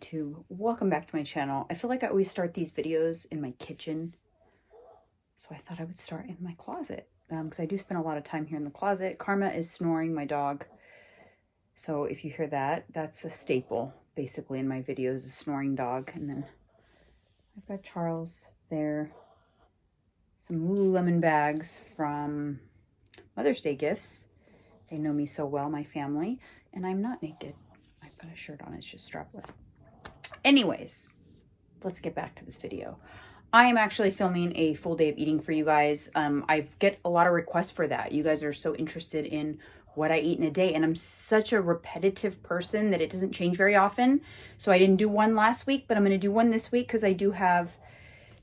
YouTube, welcome back to my channel. I feel like I always start these videos in my kitchen, so I thought I would start in my closet because I do spend a lot of time here in the closet. Karma is snoring, my dog, so if you hear that, that's a staple basically in my videos, a snoring dog. And then I've got Charles there, some Lululemon bags from Mother's Day gifts. They know me so well, my family, and I'm not naked. I've got a shirt on, it's just strapless. Anyways, let's get back to this video. I am actually filming a full day of eating for you guys. I get a lot of requests for that. You guys are so interested in what I eat in a day, and I'm such a repetitive person that it doesn't change very often. So I didn't do one last week, but I'm going to do one this week because I do have...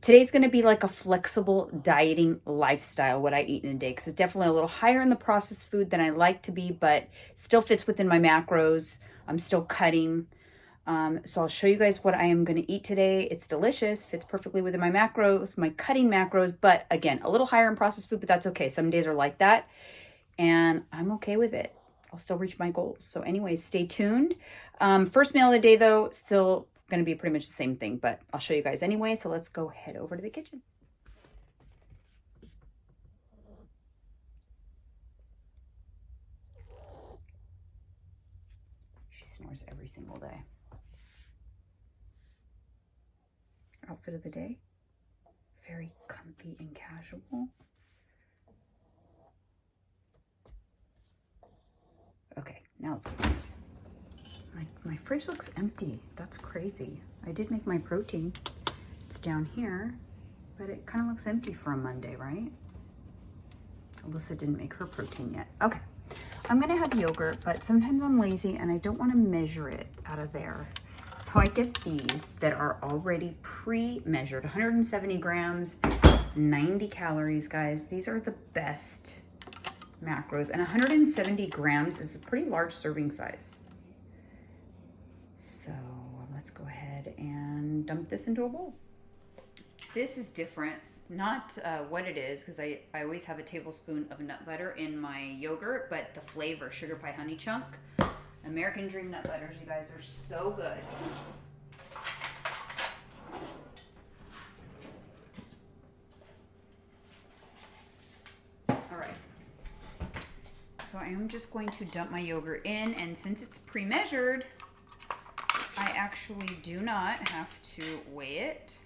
Today's going to be like a flexible dieting lifestyle, what I eat in a day, because it's definitely a little higher in the processed food than I like to be, but still fits within my macros. I'm still cutting. So I'll show you guys what I am going to eat today. It's delicious, fits perfectly within my macros, my cutting macros, but again, a little higher in processed food, but that's okay. Some days are like that, and I'm okay with it. I'll still reach my goals. So anyways, stay tuned. First meal of the day, though, still going to be pretty much the same thing, but I'll show you guys anyway. So let's go head over to the kitchen. She snores every single day. Outfit of the day, very comfy and casual. Okay, now let's go. My fridge looks empty. That's crazy. I did make my protein. It's down here, but it kind of looks empty for a Monday, right? Alyssa didn't make her protein yet. Okay, I'm gonna have yogurt, but sometimes I'm lazy and I don't want to measure it out of there. So I get these that are already pre-measured, 170 grams, 90 calories, guys. These are the best macros, and 170 grams is a pretty large serving size. So let's go ahead and dump this into a bowl. This is different, not what it is, because I always have a tablespoon of nut butter in my yogurt, but the flavor, sugar pie honey chunk. American Dream nut butters, you guys, are so good. All right. So I am just going to dump my yogurt in, and since it's pre-measured, I actually do not have to weigh it.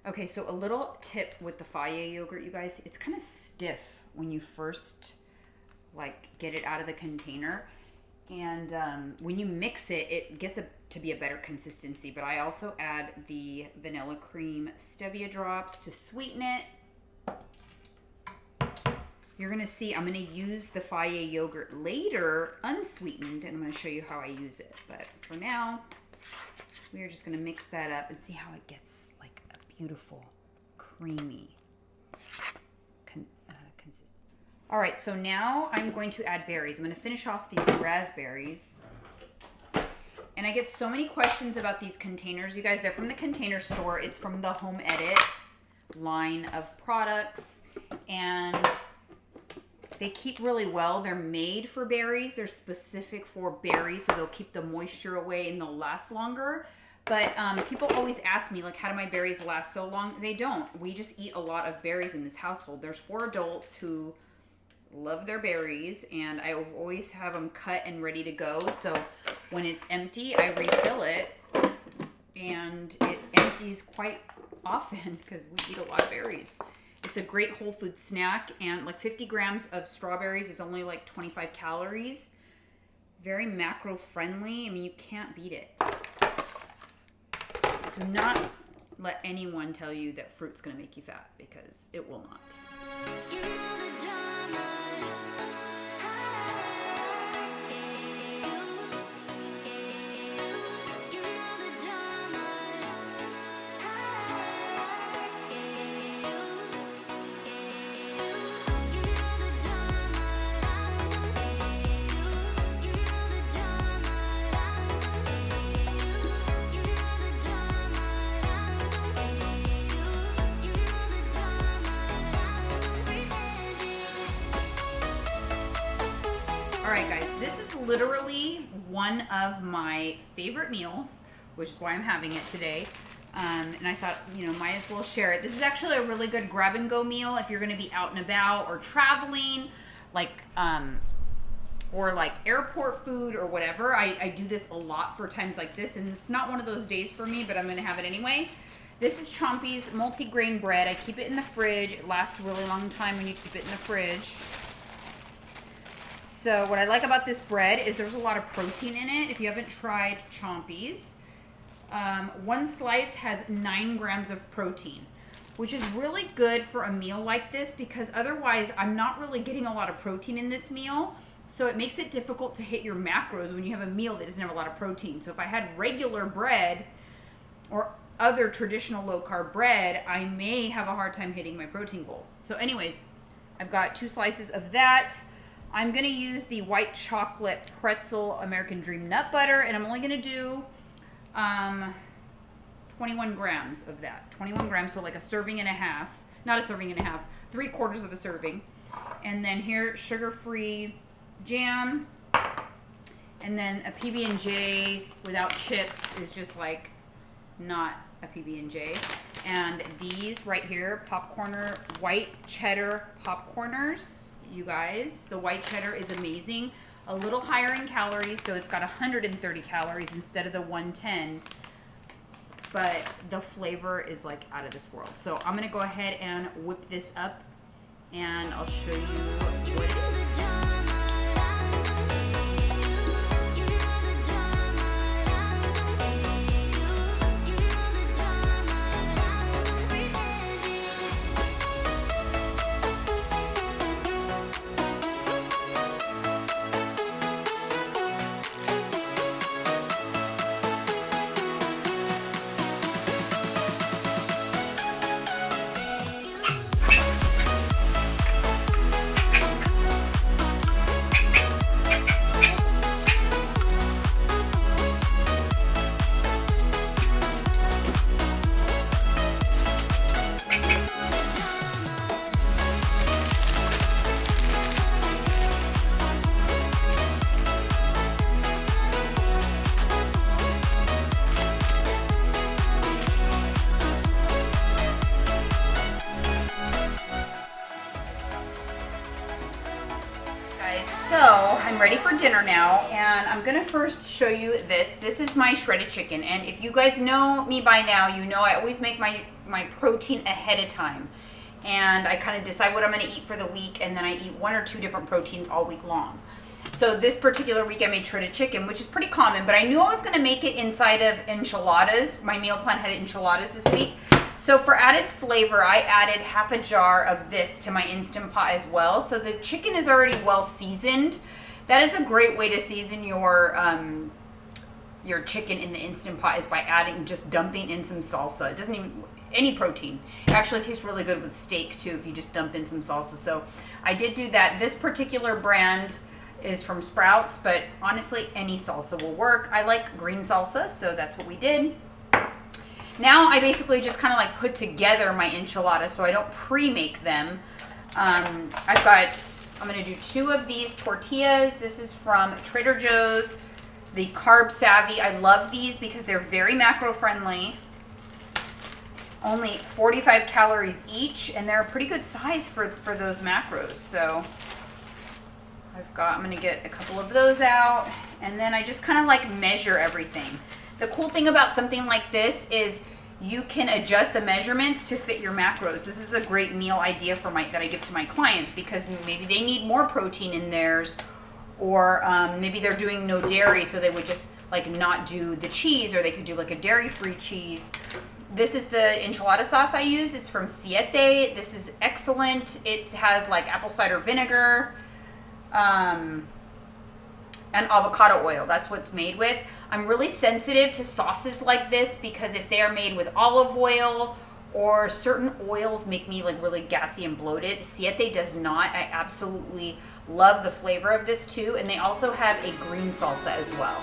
Okay, so a little tip with the Faye yogurt, you guys, it's kind of stiff when you first like get it out of the container, and when you mix it, it gets to be a better consistency. But I also add the vanilla cream stevia drops to sweeten it. You're gonna see I'm gonna use the Faye yogurt later unsweetened, and I'm gonna show you how I use it. But for now, we are just gonna mix that up and see how it gets like a beautiful, creamy consistency. All right, so now I'm going to add berries. I'm gonna finish off these raspberries. And I get so many questions about these containers. You guys, they're from the Container Store. It's from the Home Edit line of products, and they keep really well. They're made for berries. They're specific for berries, so they'll keep the moisture away and they'll last longer. But people always ask me, like, how do my berries last so long? They don't. We just eat a lot of berries in this household. There's 4 adults who love their berries, and I always have them cut and ready to go. So when it's empty, I refill it, and it empties quite often because we eat a lot of berries. It's a great whole food snack, and like 50 grams of strawberries is only like 25 calories. Very macro friendly. I mean, you can't beat it. Do not let anyone tell you that fruit's gonna make you fat, because it will not. All right, guys, this is literally one of my favorite meals, which is why I'm having it today. And I thought, you know, might as well share it. This is actually a really good grab and go meal if you're going to be out and about or traveling, or like airport food or whatever. I do this a lot for times like this, and it's not one of those days for me, but I'm going to have it anyway. This is Chompy's multi-grain bread. I keep it in the fridge. It lasts a really long time when you keep it in the fridge. So what I like about this bread is there's a lot of protein in it. If you haven't tried Chompy's, one slice has 9 grams of protein, which is really good for a meal like this because otherwise I'm not really getting a lot of protein in this meal. So it makes it difficult to hit your macros when you have a meal that doesn't have a lot of protein. So if I had regular bread or other traditional low carb bread, I may have a hard time hitting my protein goal. So anyways, I've got 2 slices of that. I'm going to use the white chocolate pretzel American Dream nut butter, and I'm only going to do 21 grams of that. 21 grams, so like a serving and a half. Not a serving and a half, 3/4 of a serving. And then here, sugar-free jam. And then a PB&J without chips is just like not a PB&J. And these right here, popcorner, white cheddar popcorners. You guys, the white cheddar is amazing. A little higher in calories, so it's got 130 calories instead of the 110. But the flavor is like out of this world. So I'm gonna go ahead and whip this up and I'll show you what it is. So I'm ready for dinner now, and I'm gonna first show you this. This is my shredded chicken, and if you guys know me by now, you know I always make my protein ahead of time. And I kind of decide what I'm gonna eat for the week, and then I eat 1 or 2 different proteins all week long. So this particular week I made shredded chicken, which is pretty common, but I knew I was gonna make it inside of enchiladas. My meal plan had enchiladas this week. So for added flavor, I added half a jar of this to my Instant Pot as well. So the chicken is already well seasoned. That is a great way to season your chicken in the Instant Pot, is by just dumping in some salsa. It doesn't even, any protein. It actually tastes really good with steak too if you just dump in some salsa. So I did do that. This particular brand is from Sprouts, but honestly any salsa will work. I like green salsa, so that's what we did. Now I basically just kind of like put together my enchiladas, so I don't pre-make them. I'm gonna do 2 of these tortillas. This is from Trader Joe's, the Carb Savvy. I love these because they're very macro friendly. Only 45 calories each, and they're a pretty good size for those macros. So I'm gonna get a couple of those out, and then I just kind of like measure everything. The cool thing about something like this is you can adjust the measurements to fit your macros. This is a great meal idea that I give to my clients, because maybe they need more protein in theirs, or maybe they're doing no dairy, so they would just like not do the cheese, or they could do like a dairy-free cheese. This is the enchilada sauce I use. It's from Siete. This is excellent. It has like apple cider vinegar and avocado oil. That's what it's made with. I'm really sensitive to sauces like this because if they are made with olive oil or certain oils make me like really gassy and bloated. Siete does not. I absolutely love the flavor of this too. And they also have a green salsa as well.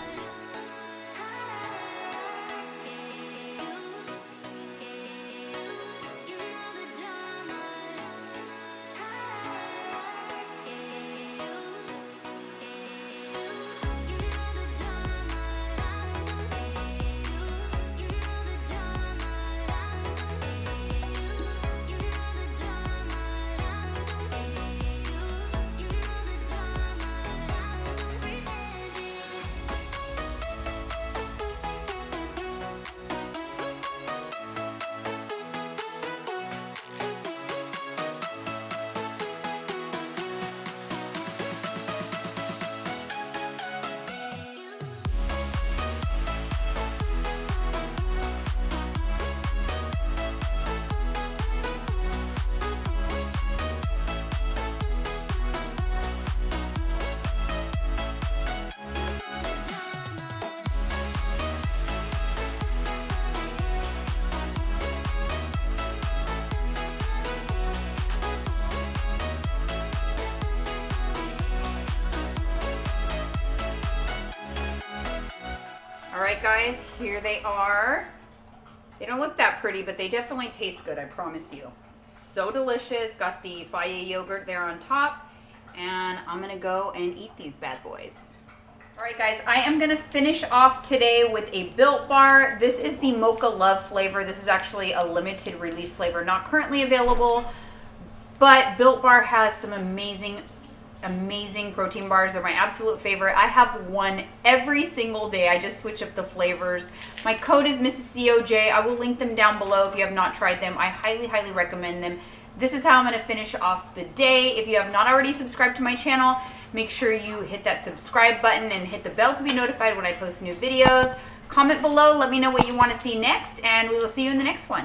All right, guys, here they are. They don't look that pretty, but they definitely taste good, I promise you. So delicious. Got the Faye yogurt there on top. And I'm gonna go and eat these bad boys. All right, guys, I am gonna finish off today with a Built Bar. This is the Mocha Love flavor. This is actually a limited release flavor, not currently available, but Built Bar has some amazing protein bars. They're my absolute favorite. I have one every single day. I just switch up the flavors. My code is MRSCEOJ. I will link them down below if you have not tried them. I highly recommend them. This is how I'm going to finish off the day. If you have not already subscribed to my channel, make sure you hit that subscribe button and hit the bell to be notified when I post new videos. Comment below, let me know what you want to see next, and we will see you in the next one.